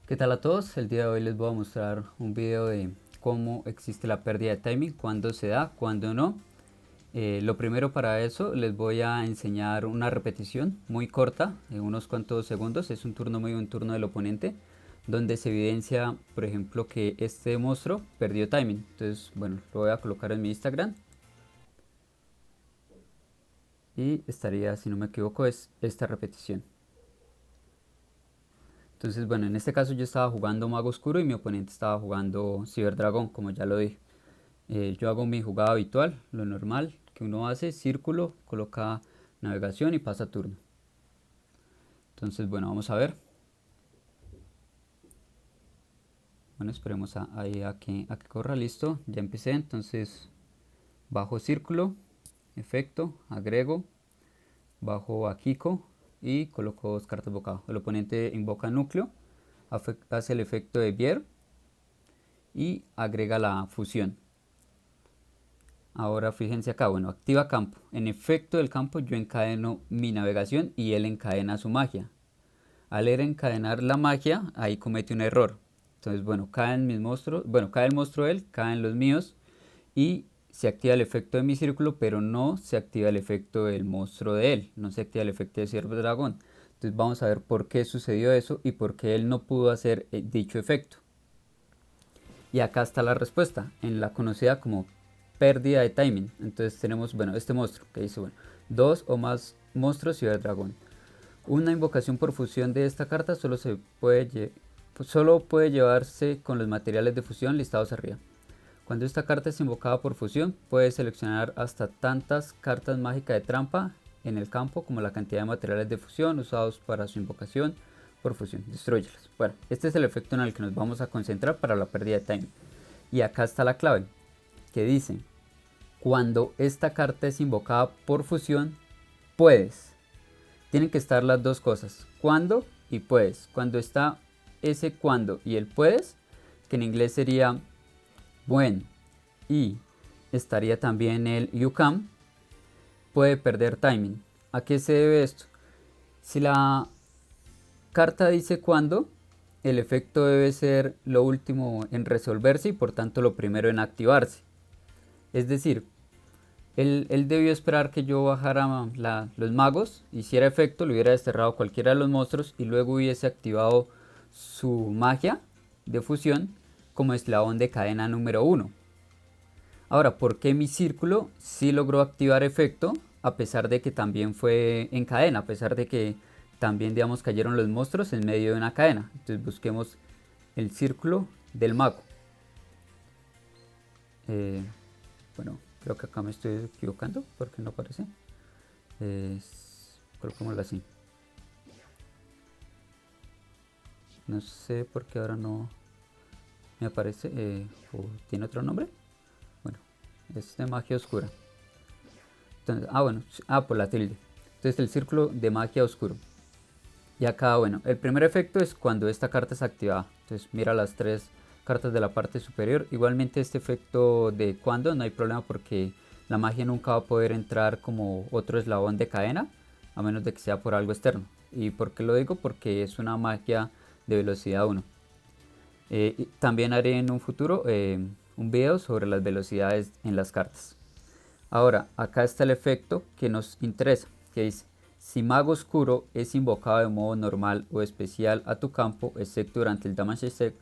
¿Qué tal a todos? El día de hoy les voy a mostrar un video de cómo existe la pérdida de timing, cuándo se da, cuándo no. Lo primero para eso les voy a enseñar una repetición muy corta, en unos cuantos segundos, es un turno muy un turno del oponente, donde se evidencia, por ejemplo, que este monstruo perdió timing. Entonces, bueno, lo voy a colocar en mi Instagram y estaría, si no me equivoco, es esta repetición. Entonces, bueno, en este caso yo estaba jugando Mago Oscuro y mi oponente estaba jugando Ciberdragón, como ya lo dije. Yo hago mi jugada habitual, lo normal que uno hace, círculo, coloca navegación y pasa turno. Entonces, bueno, vamos a ver. Bueno, esperemos ahí a que corra, listo. Ya empecé, entonces bajo círculo, efecto, agrego, bajo a Kiko y coloco dos cartas bocado. El oponente invoca núcleo, hace el efecto de Bier y agrega la fusión. Ahora fíjense acá, bueno, activa campo. En efecto del campo yo encadeno mi navegación y él encadena su magia. Al encadenar la magia, ahí comete un error. Entonces, bueno, caen mis monstruos, bueno, cae el monstruo de él, caen los míos y se activa el efecto de mi círculo, pero no se activa el efecto del monstruo de él, no se activa el efecto de Ciervo Dragón. Entonces vamos a ver por qué sucedió eso y por qué él no pudo hacer dicho efecto. Y acá está la respuesta, en la conocida como pérdida de timing. Entonces tenemos, bueno, este monstruo que dice, bueno, dos o más monstruos Ciberdragón. Una invocación por fusión de esta carta solo puede llevarse con los materiales de fusión listados arriba. Cuando esta carta es invocada por fusión, puede seleccionar hasta tantas cartas mágicas de trampa en el campo como la cantidad de materiales de fusión usados para su invocación por fusión. Destruyelos. Bueno, este es el efecto en el que nos vamos a concentrar para la pérdida de timing. Y acá está la clave, que dice, cuando esta carta es invocada por fusión, puedes. Tienen que estar las dos cosas, cuando y puedes. Cuando está ese cuando y el puedes, que en inglés sería when, y estaría también el you can, puede perder timing. ¿A qué se debe esto? Si la carta dice cuando, el efecto debe ser lo último en resolverse y por tanto lo primero en activarse. Es decir, él debió esperar que yo bajara los magos, hiciera efecto, le hubiera desterrado cualquiera de los monstruos y luego hubiese activado su magia de fusión como eslabón de cadena número 1. Ahora, ¿por qué mi círculo sí logró activar efecto a pesar de que también fue en cadena? A pesar de que también, digamos, cayeron los monstruos en medio de una cadena. Entonces busquemos el círculo del mago. Bueno, creo que acá me estoy equivocando porque no aparece. Colocémoslo así. No sé por qué ahora no me aparece. ¿O tiene otro nombre? Bueno, es de magia oscura. Entonces, bueno, por la tilde. Entonces el círculo de magia oscuro. Y acá, bueno, el primer efecto es cuando esta carta es activada. Entonces mira las tres cartas de la parte superior. Igualmente este efecto de cuando no hay problema porque la magia nunca va a poder entrar como otro eslabón de cadena, a menos de que sea por algo externo. ¿Y por qué lo digo? Porque es una magia de velocidad 1. También haré en un futuro un video sobre las velocidades en las cartas. Ahora, acá está el efecto que nos interesa, que dice, si Mago Oscuro es invocado de modo normal o especial a tu campo, excepto durante el damage check,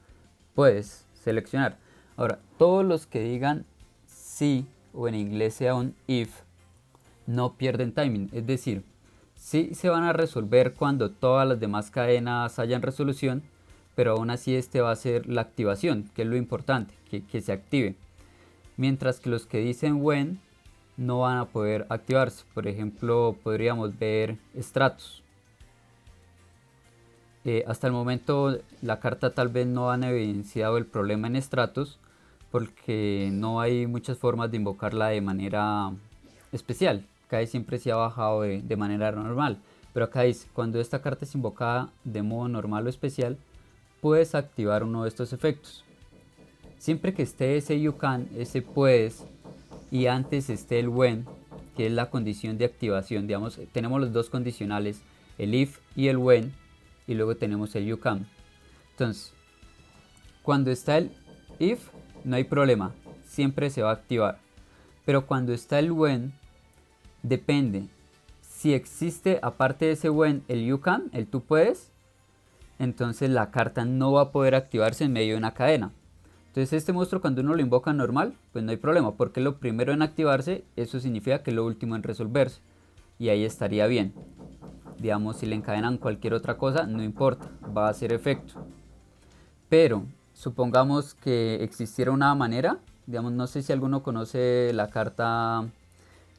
puedes seleccionar. Ahora, todos los que digan sí o en inglés sea un if, no pierden timing. Es decir, sí se van a resolver cuando todas las demás cadenas hayan resolución, pero aún así este va a ser la activación, que es lo importante, que se active. Mientras que los que dicen when no van a poder activarse. Por ejemplo, podríamos ver Stratos. Hasta el momento la carta tal vez no han evidenciado el problema en Stratos porque no hay muchas formas de invocarla de manera especial. Acá siempre se ha bajado de manera normal. Pero acá dice, cuando esta carta es invocada de modo normal o especial, puedes activar uno de estos efectos. Siempre que esté ese you can, ese puedes, y antes esté el when, que es la condición de activación. Digamos, tenemos los dos condicionales, el if y el when, y luego tenemos el you can. Entonces, cuando está el if, no hay problema, siempre se va a activar. Pero cuando está el when, depende. Si existe aparte de ese when el you can, el tú puedes, entonces la carta no va a poder activarse en medio de una cadena. Entonces este monstruo cuando uno lo invoca normal, pues no hay problema, porque lo primero en activarse, eso significa que es lo último en resolverse. Y ahí estaría bien. Digamos, si le encadenan cualquier otra cosa, no importa, va a hacer efecto. Pero, supongamos que existiera una manera, digamos, no sé si alguno conoce la carta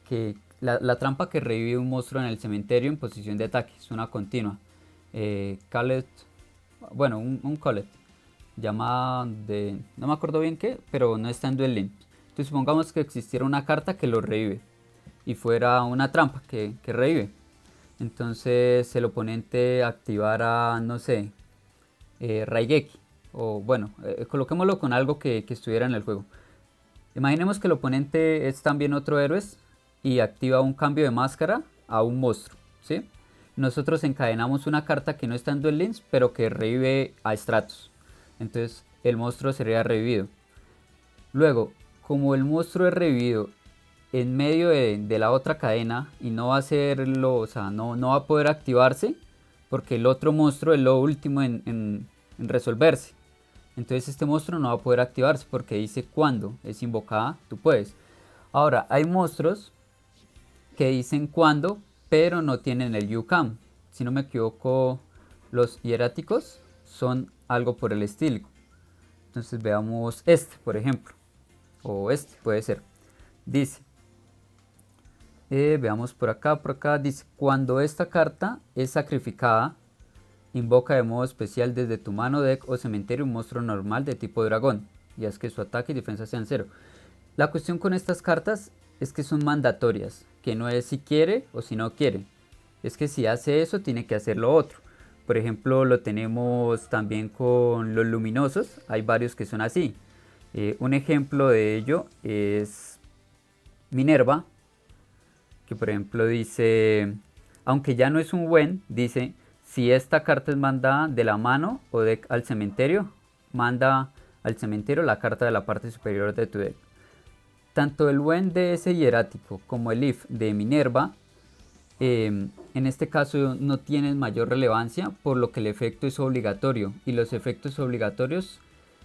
que... La trampa que revive un monstruo en el cementerio en posición de ataque, es una continua. Callet, bueno, un Collet, llama de... no me acuerdo bien qué, pero no está en Duel Link. Entonces supongamos que existiera una carta que lo revive y fuera una trampa que revive. Entonces el oponente activara, no sé, Raigeki, o bueno, coloquémoslo con algo que estuviera en el juego. Imaginemos que el oponente es también otro héroe y activa un cambio de máscara a un monstruo, ¿sí? Nosotros encadenamos una carta que no está en Duel Links, pero que revive a Stratos. Entonces el monstruo sería revivido. Luego, como el monstruo es revivido en medio de la otra cadena y no va a hacerlo, o sea, no va a poder activarse porque el otro monstruo es lo último en resolverse. Entonces este monstruo no va a poder activarse porque dice cuando es invocada, tú puedes. Ahora, hay monstruos que dicen cuando, pero no tienen el UCAM. Si no me equivoco, los hieráticos son algo por el estilo. Entonces veamos este, por ejemplo. O este puede ser. Dice, veamos por acá, dice, cuando esta carta es sacrificada, invoca de modo especial desde tu mano, deck o cementerio un monstruo normal de tipo dragón, y haz que su ataque y defensa sean 0. La cuestión con estas cartas es que son mandatorias, que no es si quiere o si no quiere. Es que si hace eso, tiene que hacer lo otro. Por ejemplo, lo tenemos también con los luminosos, hay varios que son así. Un ejemplo de ello es Minerva, que por ejemplo dice, aunque ya no es un when, dice, si esta carta es mandada de la mano o deck al cementerio, manda al cementerio la carta de la parte superior de tu deck. Tanto el when de ese hierático como el if de Minerva, en este caso no tienen mayor relevancia, por lo que el efecto es obligatorio, y los efectos obligatorios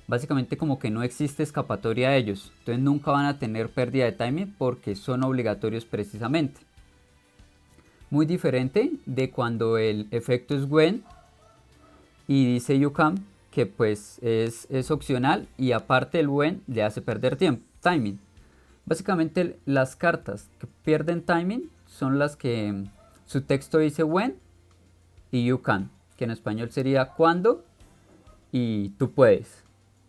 básicamente como que no existe escapatoria a ellos, entonces nunca van a tener pérdida de timing porque son obligatorios precisamente. Muy diferente de cuando el efecto es when y dice you can, que pues es opcional y aparte el when le hace perder tiempo, timing. Básicamente las cartas que pierden timing son las que su texto dice when y you can, que en español sería cuando y tú puedes.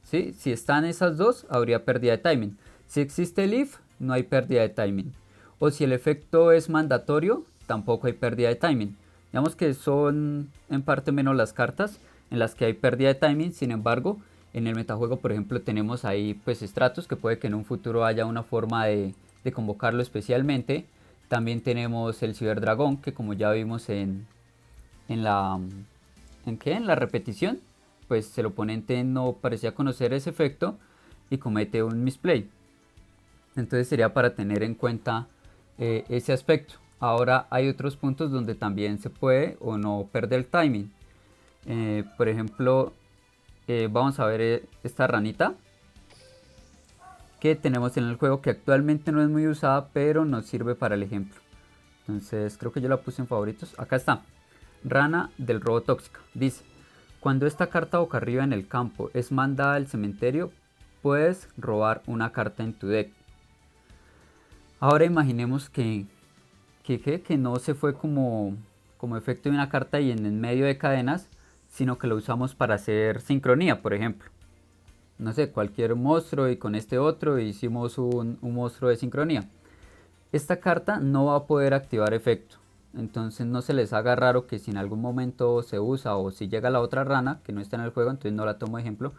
¿Sí? Si están esas dos, habría pérdida de timing. Si existe el if, no hay pérdida de timing. O si el efecto es mandatorio, tampoco hay pérdida de timing. Digamos que son en parte menos las cartas en las que hay pérdida de timing. Sin embargo, en el metajuego, por ejemplo, tenemos ahí pues Stratos, que puede que en un futuro haya una forma de convocarlo especialmente. También tenemos el Ciberdragón, que como ya vimos en la repetición, pues el oponente no parecía conocer ese efecto y comete un misplay. Entonces sería para tener en cuenta ese aspecto. Ahora hay otros puntos donde también se puede o no perder el timing. Por ejemplo, vamos a ver esta ranita que tenemos en el juego, que actualmente no es muy usada, pero nos sirve para el ejemplo. Entonces creo que yo la puse en favoritos. Acá está. Rana del robo tóxico. Dice, cuando esta carta boca arriba en el campo es mandada al cementerio, puedes robar una carta en tu deck. Ahora imaginemos que no se fue como efecto de una carta y en medio de cadenas, sino que lo usamos para hacer sincronía, por ejemplo. No sé, cualquier monstruo y con este otro hicimos un monstruo de sincronía. Esta carta no va a poder activar efecto. Entonces no se les haga raro que si en algún momento se usa o si llega la otra rana que no está en el juego, entonces no la tomo de ejemplo.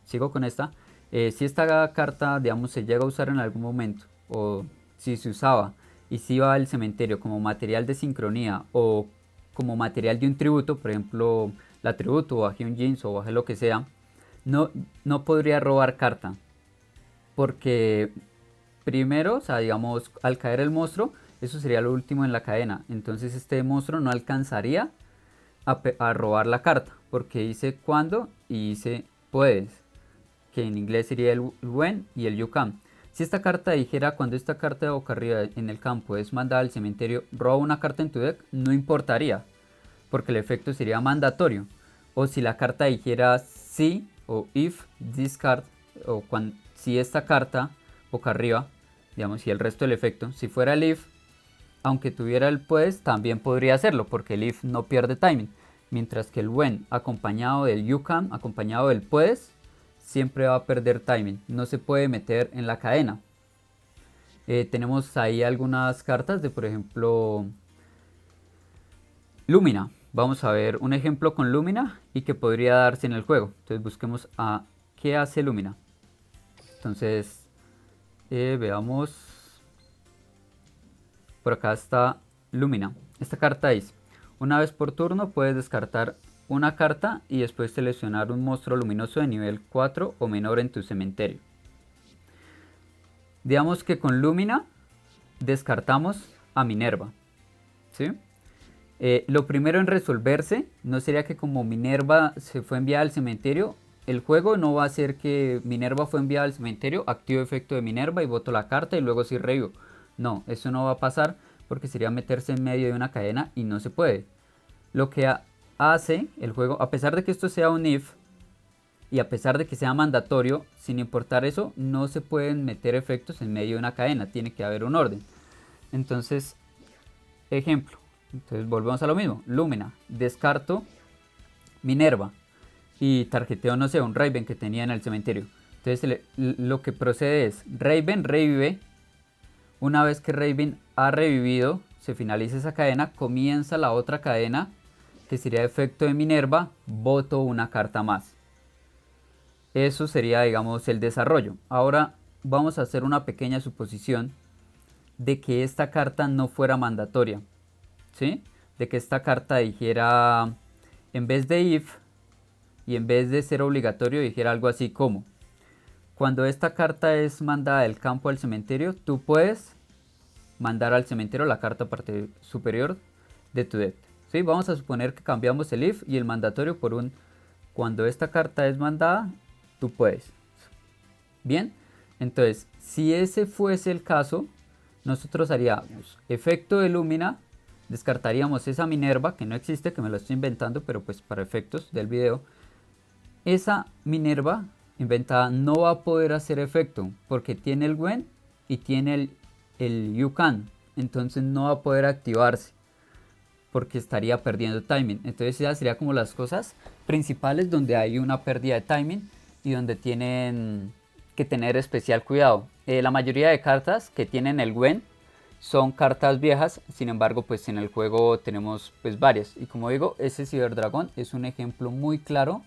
Sigo con esta. Si esta carta, digamos, se llega a usar en algún momento o si se usaba y si iba al cementerio como material de sincronía o como material de un tributo, por ejemplo, el atributo, o bajé un jeans o bajé lo que sea, no podría robar carta. Porque primero, o sea, digamos, al caer el monstruo, eso sería lo último en la cadena. Entonces este monstruo no alcanzaría a robar la carta. Porque dice cuando y dice puedes. Que en inglés sería el when y el you can. Si esta carta dijera cuando esta carta de boca arriba en el campo es mandada al cementerio, roba una carta en tu deck, no importaría. Porque el efecto sería mandatorio. O si la carta dijera si o if this card, o si esta carta boca arriba, digamos, si el resto del efecto, si fuera el if, aunque tuviera el puedes, también podría hacerlo, porque el if no pierde timing. Mientras que el when acompañado del you can, acompañado del puedes, siempre va a perder timing. No se puede meter en la cadena. Tenemos ahí algunas cartas de, por ejemplo, Lumina. Vamos a ver un ejemplo con Lumina y que podría darse en el juego. Entonces busquemos a qué hace Lumina. Entonces veamos. Por acá está Lumina. Esta carta dice: una vez por turno puedes descartar una carta y después seleccionar un monstruo luminoso de nivel 4 o menor en tu cementerio. Digamos que con Lumina descartamos a Minerva, ¿sí? Lo primero en resolverse no sería que como Minerva se fue enviada al cementerio, el juego no va a hacer que Minerva fue enviada al cementerio, activo efecto de Minerva y voto la carta y luego sí revivo. No, eso no va a pasar porque sería meterse en medio de una cadena y no se puede. Lo que hace el juego, a pesar de que esto sea un if y a pesar de que sea mandatorio, sin importar eso, no se pueden meter efectos en medio de una cadena, tiene que haber un orden. Entonces, ejemplo, entonces volvemos a lo mismo, Lumina, descarto Minerva y tarjeteo, no sé, un Raven que tenía en el cementerio. Entonces lo que procede es, Raven revive. Una vez que Raven ha revivido, se finaliza esa cadena, comienza la otra cadena, que sería efecto de Minerva, voto una carta más. Eso sería, digamos, el desarrollo. Ahora vamos a hacer una pequeña suposición de que esta carta no fuera mandatoria, ¿sí? De que esta carta dijera, en vez de if y en vez de ser obligatorio, dijera algo así como: cuando esta carta es mandada del campo al cementerio, tú puedes mandar al cementerio la carta parte superior de tu deck. ¿Sí? Vamos a suponer que cambiamos el if y el mandatorio por un cuando esta carta es mandada, tú puedes. Bien, entonces si ese fuese el caso, nosotros haríamos efecto de Lumina, descartaríamos esa Minerva que no existe, que me lo estoy inventando, pero pues para efectos del video, esa Minerva inventada no va a poder hacer efecto porque tiene el when y tiene el you can, entonces no va a poder activarse porque estaría perdiendo timing. Entonces esas serían como las cosas principales donde hay una pérdida de timing y donde tienen que tener especial cuidado. La mayoría de cartas que tienen el when son cartas viejas, sin embargo pues en el juego tenemos pues varias, y como digo, ese Ciberdragón es un ejemplo muy claro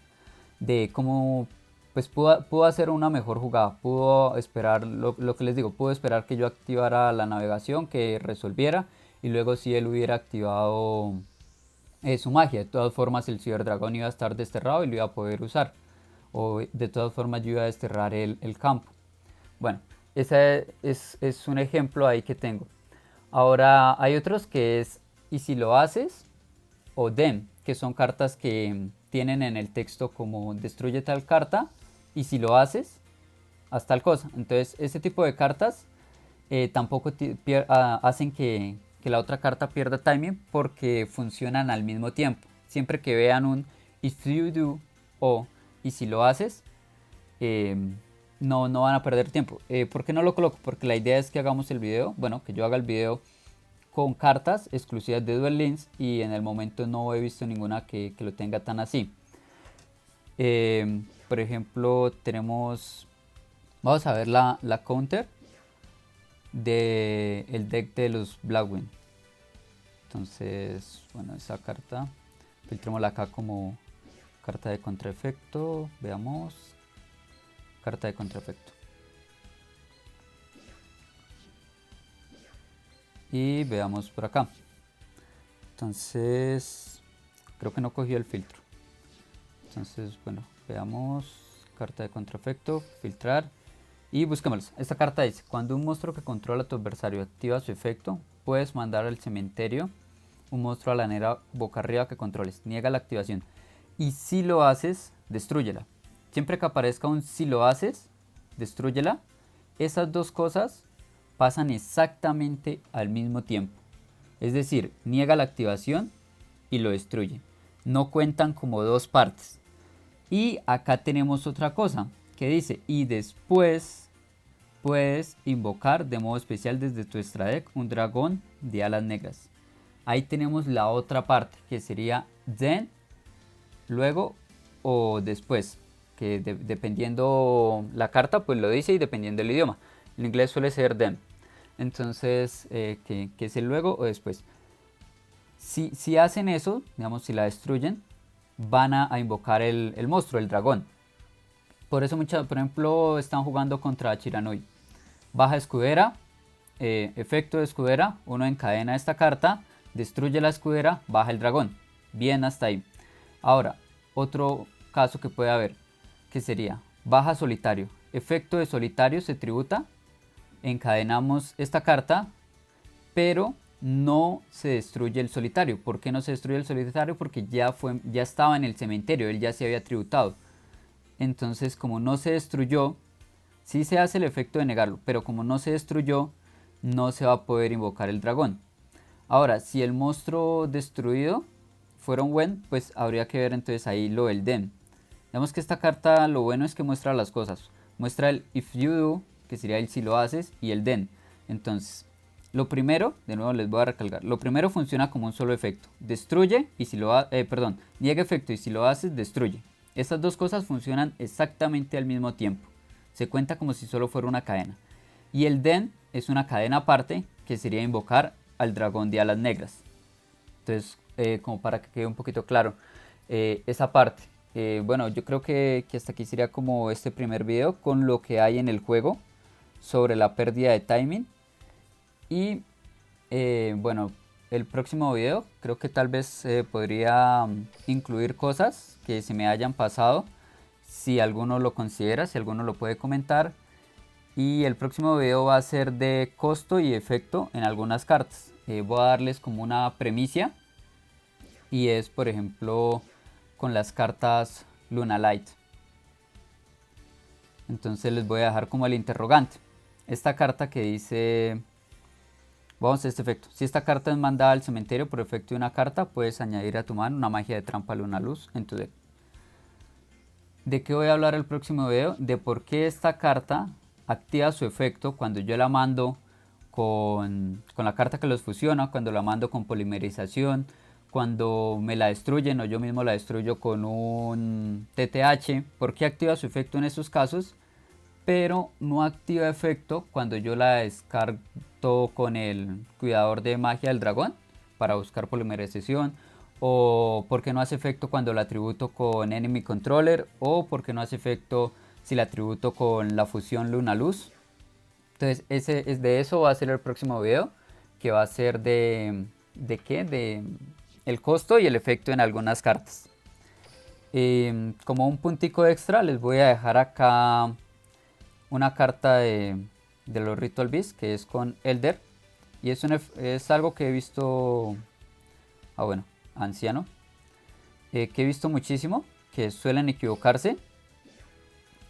de cómo pues pudo hacer una mejor jugada, pudo esperar, lo que les digo, pudo esperar que yo activara la navegación, que resolviera, y luego si él hubiera activado su magia, de todas formas el Ciberdragón iba a estar desterrado y lo iba a poder usar, o de todas formas yo iba a desterrar el campo. Bueno, ese es un ejemplo ahí que tengo. Ahora hay otros que es y si lo haces o dem, que son cartas que tienen en el texto como destruye tal carta y si lo haces, haz tal cosa. Entonces ese tipo de cartas tampoco hacen que la otra carta pierda timing porque funcionan al mismo tiempo. Siempre que vean un if you do o y si lo haces, no van a perder tiempo. ¿Por qué no lo coloco? Porque la idea es que hagamos el video, bueno, que yo haga el video con cartas exclusivas de Duel Links y en el momento no he visto ninguna que lo tenga tan así. Por ejemplo, vamos a ver la counter del deck de los Blackwing. Entonces, bueno, esa carta, filtrémosla acá como carta de contraefecto, veamos, carta de contraefecto. Y veamos por acá. Entonces, creo que no cogió el filtro. Entonces, bueno, veamos carta de contraefecto, filtrar y busquémoslos. Esta carta dice: cuando un monstruo que controla a tu adversario activa su efecto, puedes mandar al cementerio un monstruo a la nera boca arriba que controles. Niega la activación. Y si lo haces, destrúyela. Siempre que aparezca un si lo haces, destrúyela. Esas dos cosas pasan exactamente al mismo tiempo. Es decir, niega la activación y lo destruye. No cuentan como dos partes. Y acá tenemos otra cosa que dice: y después puedes invocar de modo especial desde tu extra deck un dragón de alas negras. Ahí tenemos la otra parte que sería then, luego o después, que dependiendo la carta pues lo dice y dependiendo el idioma. En inglés suele ser then. Entonces, que es el luego o después. Si hacen eso, digamos, si la destruyen, van a invocar el monstruo, el dragón. Por eso, por ejemplo, están jugando contra Chiranui. Baja escudera, efecto de escudera, uno encadena esta carta, destruye la escudera, baja el dragón. Bien hasta ahí. Ahora, otro caso que puede haber, que sería baja solitario. Efecto de solitario se tributa, encadenamos esta carta, pero no se destruye el solitario. ¿Por qué no se destruye el solitario? Porque ya estaba en el cementerio, él ya se había tributado. Entonces, como no se destruyó, sí se hace el efecto de negarlo, pero como no se destruyó, no se va a poder invocar el dragón. Ahora, si el monstruo destruido fuera un when, pues habría que ver entonces ahí lo del then. Digamos que esta carta lo bueno es que muestra las cosas. Muestra el if you do, que sería el si lo haces, y el then. Entonces, lo primero, de nuevo les voy a recalcar, lo primero funciona como un solo efecto. Destruye y si lo niega efecto y si lo haces, destruye. Estas dos cosas funcionan exactamente al mismo tiempo. Se cuenta como si solo fuera una cadena. Y el then es una cadena aparte que sería invocar al dragón de alas negras. Entonces, como para que quede un poquito claro esa parte. Bueno, yo creo que hasta aquí sería como este primer video con lo que hay en el juego sobre la pérdida de timing. Y bueno, el próximo video creo que tal vez podría incluir cosas que se me hayan pasado, si alguno lo considera, si alguno lo puede comentar. Y el próximo video va a ser de costo y efecto en algunas cartas. Voy a darles como una premisa, y es por ejemplo con las cartas Luna Light. Entonces les voy a dejar como el interrogante. Esta carta que dice, vamos a este efecto: si esta carta es mandada al cementerio por efecto de una carta, puedes añadir a tu mano una magia de trampa Luna Luz en tu deck. ¿De qué voy a hablar el próximo video? De por qué esta carta activa su efecto cuando yo la mando con la carta que los fusiona, cuando la mando con polimerización, cuando me la destruyen o yo mismo la destruyo con un TTH. ¿Por qué activa su efecto en esos casos, pero no activa efecto cuando yo la descarto con el cuidador de magia del dragón para buscar polimerización? O por qué no hace efecto cuando la tributo con Enemy Controller, o por qué no hace efecto si la tributo con la fusión Luna Luz. Entonces de eso va a ser el próximo video, que va a ser de el costo y el efecto en algunas cartas. Como un puntico extra les voy a dejar acá una carta de los Ritual Beasts, que es con Elder, y es algo que he visto, anciano, que he visto muchísimo, que suelen equivocarse,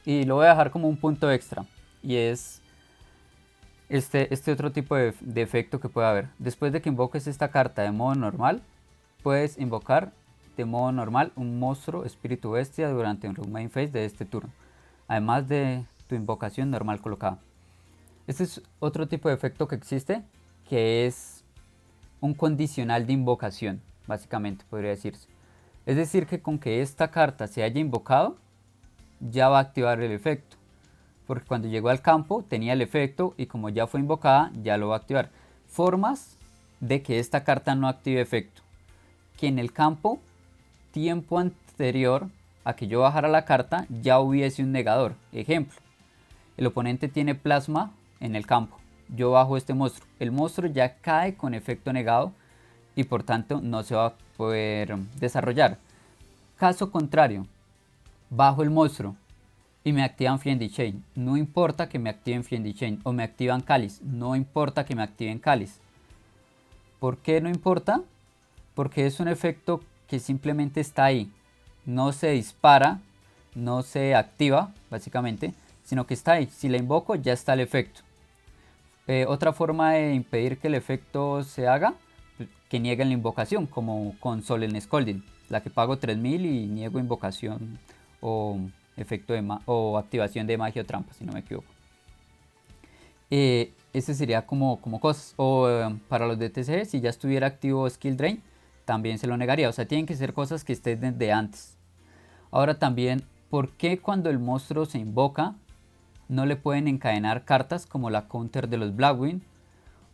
y lo voy a dejar como un punto extra, y es este otro tipo de efecto que puede haber. Después de que invoques esta carta de modo normal, puedes invocar de modo normal un monstruo espíritu bestia durante un main phase de este turno, además de tu invocación normal colocada. Este es otro tipo de efecto que existe, que es un condicional de invocación, básicamente podría decirse. Es decir, que con que esta carta se haya invocado, ya va a activar el efecto, porque cuando llegó al campo tenía el efecto, y como ya fue invocada, ya lo va a activar. Formas de que esta carta no active efecto: que en el campo, tiempo anterior a que yo bajara la carta, ya hubiese un negador. Ejemplo: el oponente tiene plasma en el campo, yo bajo este monstruo, el monstruo ya cae con efecto negado y por tanto no se va a poder desarrollar. Caso contrario, bajo el monstruo y me activan Friendly Chain, no importa que me activen Friendly Chain, o me activan Cáliz, no importa que me activen Cáliz. ¿Por qué no importa? Porque es un efecto que simplemente está ahí, no se dispara, no se activa básicamente, sino que está ahí. Si la invoco ya está el efecto. Otra forma de impedir que el efecto se haga, que nieguen la invocación, como con Solemn Scolding, la que pago 3000 y niego invocación o efecto o activación de magia o trampa, si no me equivoco. Ese sería como cosas. O para los de TCG, si ya estuviera activo Skill Drain, también se lo negaría. O sea, tienen que ser cosas que estén desde antes. Ahora también, ¿por qué cuando el monstruo se invoca no le pueden encadenar cartas como la counter de los Blackwing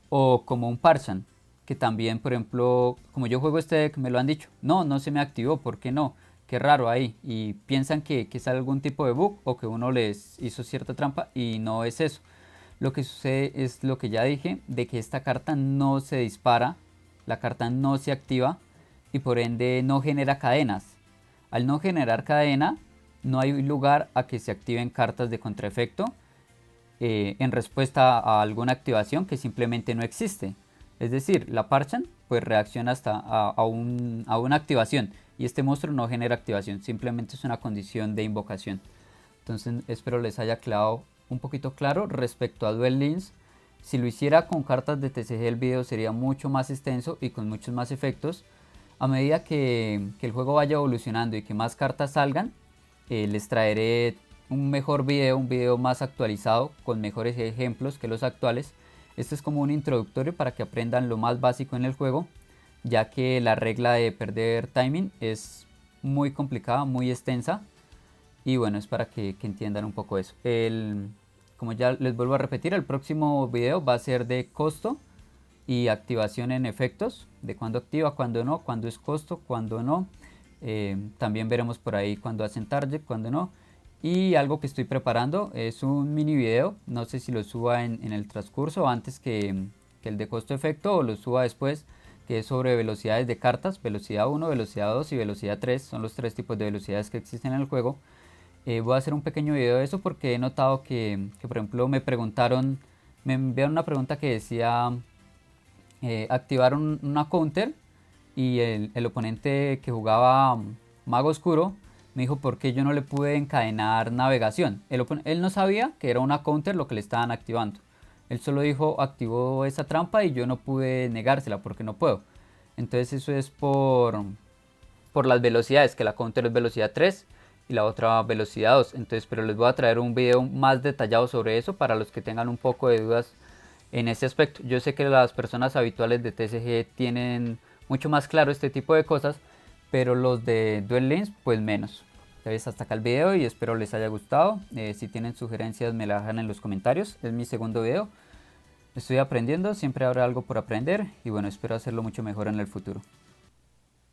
o como un Parchan? Que también, por ejemplo, como yo juego este deck, me lo han dicho. No se me activó, ¿por qué no? Qué raro ahí. Y piensan que es algún tipo de bug o que uno les hizo cierta trampa y no es eso. Lo que sucede es lo que ya dije, de que esta carta no se dispara, la carta no se activa y por ende no genera cadenas. Al no generar cadena, no hay lugar a que se activen cartas de contraefecto en respuesta a alguna activación que simplemente no existe. Es decir, la Parchan pues reacciona hasta a una activación y este monstruo no genera activación, simplemente es una condición de invocación. Entonces espero les haya quedado un poquito claro respecto a Duel Links. Si lo hiciera con cartas de TCG el video sería mucho más extenso y con muchos más efectos. A medida que el juego vaya evolucionando y que más cartas salgan, les traeré un mejor video, un video más actualizado con mejores ejemplos que los actuales. Esto es como un introductorio para que aprendan lo más básico en el juego, ya que la regla de perder timing es muy complicada, muy extensa. Y bueno, es para que entiendan un poco eso. Como ya les vuelvo a repetir, el próximo video va a ser de costo y activación en efectos, de cuándo activa, cuándo no, cuándo es costo, cuándo no. También veremos por ahí cuándo hacen target, cuándo no. Y algo que estoy preparando es un mini video, no sé si lo suba en el transcurso antes que el de costo efecto o lo suba después, que es sobre velocidades de cartas, velocidad 1, velocidad 2 y velocidad 3, son los tres tipos de velocidades que existen en el juego. Voy a hacer un pequeño video de eso porque he notado que por ejemplo me preguntaron, me enviaron una pregunta que decía activar una counter y el oponente que jugaba Mago Oscuro me dijo por qué yo no le pude encadenar navegación. Él no sabía que era una counter lo que le estaban activando. Él solo dijo activó esa trampa y yo no pude negársela porque no puedo. Entonces eso es por las velocidades, que la counter es velocidad 3 y la otra velocidad 2. Entonces, pero les voy a traer un video más detallado sobre eso para los que tengan un poco de dudas en este aspecto. Yo sé que las personas habituales de TCG tienen mucho más claro este tipo de cosas, pero los de Duel Links pues menos. Entonces hasta acá el video y espero les haya gustado. Si tienen sugerencias me las dejan en los comentarios. Es mi segundo video. Estoy aprendiendo, siempre habrá algo por aprender y bueno, espero hacerlo mucho mejor en el futuro.